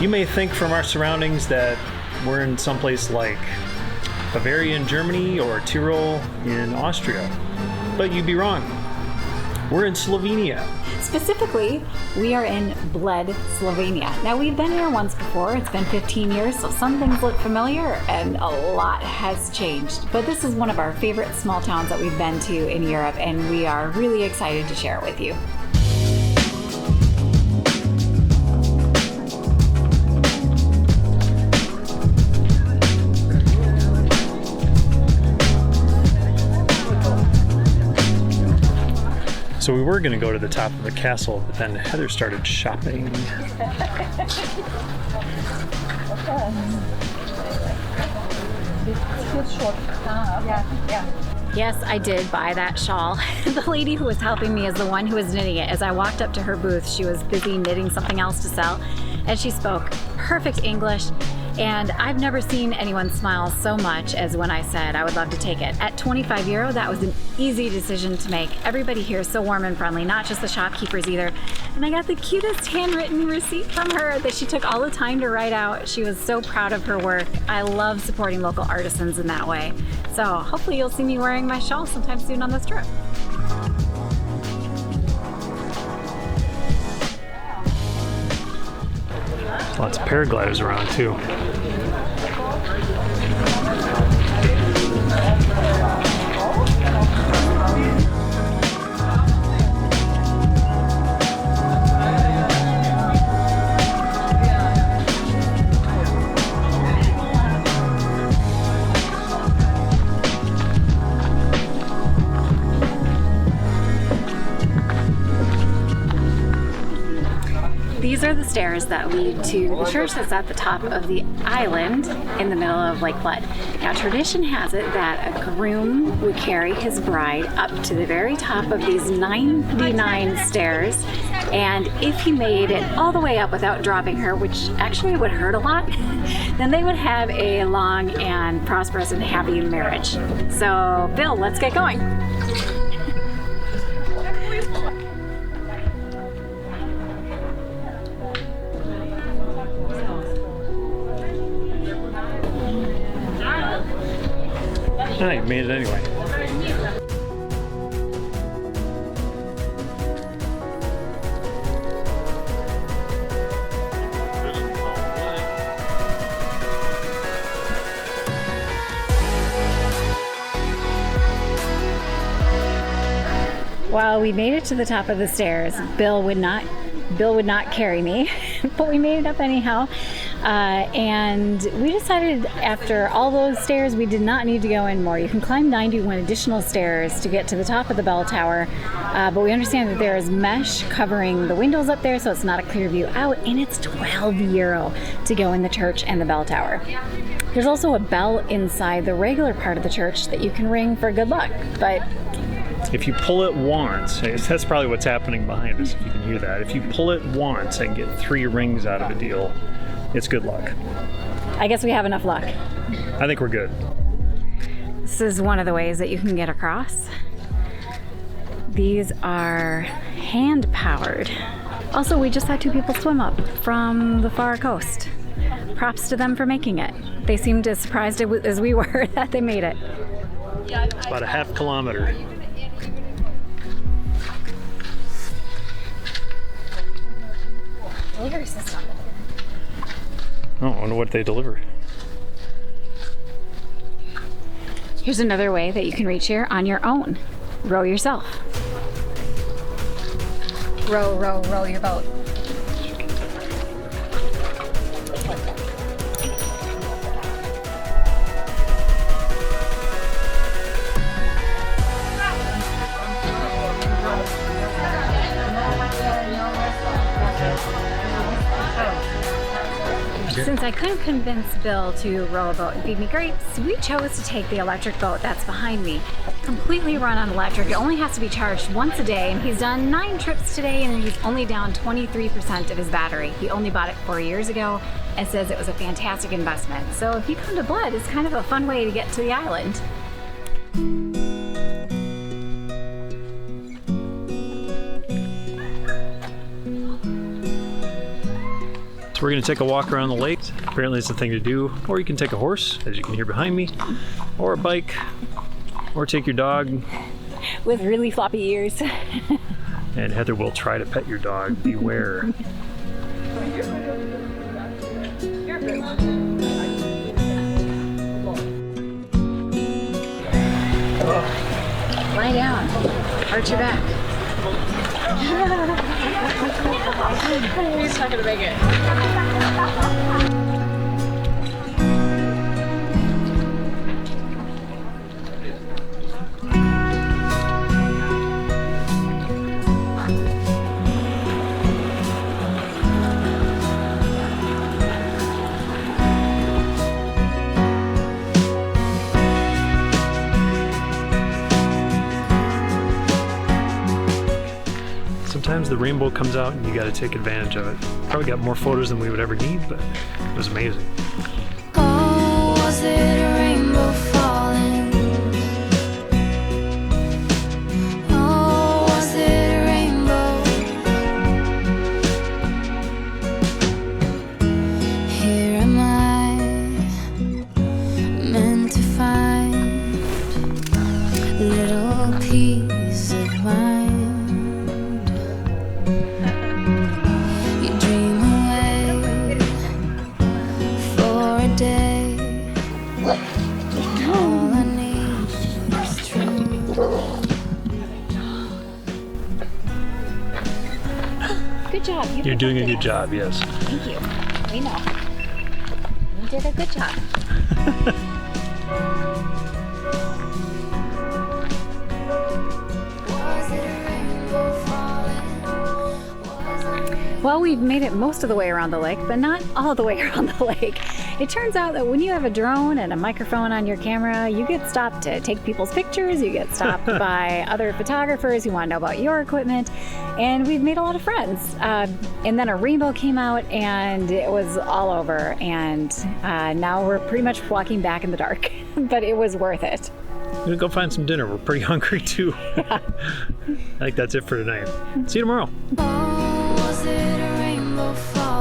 You may think from our surroundings that we're in someplace like Bavaria in Germany or Tyrol in Austria, but you'd be wrong. We're in Slovenia. Specifically, we are in Bled, Slovenia. Now, we've been here once before. It's been 15 years, so some things look familiar and a lot has changed. But this is one of our favorite small towns that we've been to in Europe, and we are really excited to share it with you. So we were going to go to the top of the castle, but then Heather started shopping. Yes, I did buy that shawl. The lady who was helping me is the one who was knitting it. As I walked up to her booth, she was busy knitting something else to sell, and she spoke perfect English. And I've never seen anyone smile so much as when I said I would love to take it. At 25 euro, that was an easy decision to make. Everybody here is so warm and friendly, not just the shopkeepers either. And I got the cutest handwritten receipt from her that she took all the time to write out. She was so proud of her work. I love supporting local artisans in that way. So hopefully you'll see me wearing my shawl sometime soon on this trip. Lots of paragliders around too. These are the stairs that lead to the church that's at the top of the island in the middle of Lake Bled. Now, tradition has it that a groom would carry his bride up to the very top of these 99 stairs, and if he made it all the way up without dropping her, which actually would hurt a lot, then they would have a long and prosperous and happy marriage. So, Bill, let's get going. I made it anyway. Well, we made it to the top of the stairs. Bill would not carry me, but we made it up anyhow. And we decided after all those stairs, we did not need to go in more. You can climb 91 additional stairs to get to the top of the bell tower, but we understand that there is mesh covering the windows up there, so it's not a clear view out, and it's 12 euro to go in the church and the bell tower. There's also a bell inside the regular part of the church that you can ring for good luck, but if you pull it once, that's probably what's happening behind us, if you can hear that. If you pull it once and get 3 rings out of a deal, it's good luck. I guess we have enough luck. I think we're good. This is one of the ways that you can get across. These are hand-powered. Also, we just had 2 people swim up from the far coast. Props to them for making it. They seemed as surprised as we were that they made it. About a half kilometer. Delivery system. Oh, I wonder what they deliver. Here's another way that you can reach here on your own. Row yourself. Row, row, row your boat. Since I couldn't convince Bill to row a boat and feed me grapes, we chose to take the electric boat that's behind me. Completely run on electric. It only has to be charged once a day, and he's done 9 trips today, and he's only down 23% of his battery. He only bought it 4 years ago and says it was a fantastic investment. So if you come to Bled, it's kind of a fun way to get to the island. we're gonna take a walk around the lake. Apparently it's the thing to do. Or you can take a horse, as you can hear behind me, or a bike, or take your dog. With really floppy ears. And Heather will try to pet your dog. Beware. Lie down. Arch your back. He's not gonna make it. Sometimes the rainbow comes out and you got to take advantage of it. Probably got more photos than we would ever need, but it was amazing. Oh, was it a rainbow falling? Oh, was it a rainbow? Here am I, meant to find a little piece of mind. Good job. You're doing a good job, yes. Thank you. We know. You did a good job. Well, we've made it most of the way around the lake, but not all the way around the lake. It turns out that when you have a drone and a microphone on your camera, you get stopped to take people's pictures, you get stopped by other photographers who want to know about your equipment, and we've made a lot of friends. And then a rainbow came out and it was all over, and now we're pretty much walking back in the dark, but it was worth it. We're gonna go find some dinner. We're pretty hungry too. Yeah. I think that's it for tonight. See you tomorrow. Oh, was it a rainbow fall?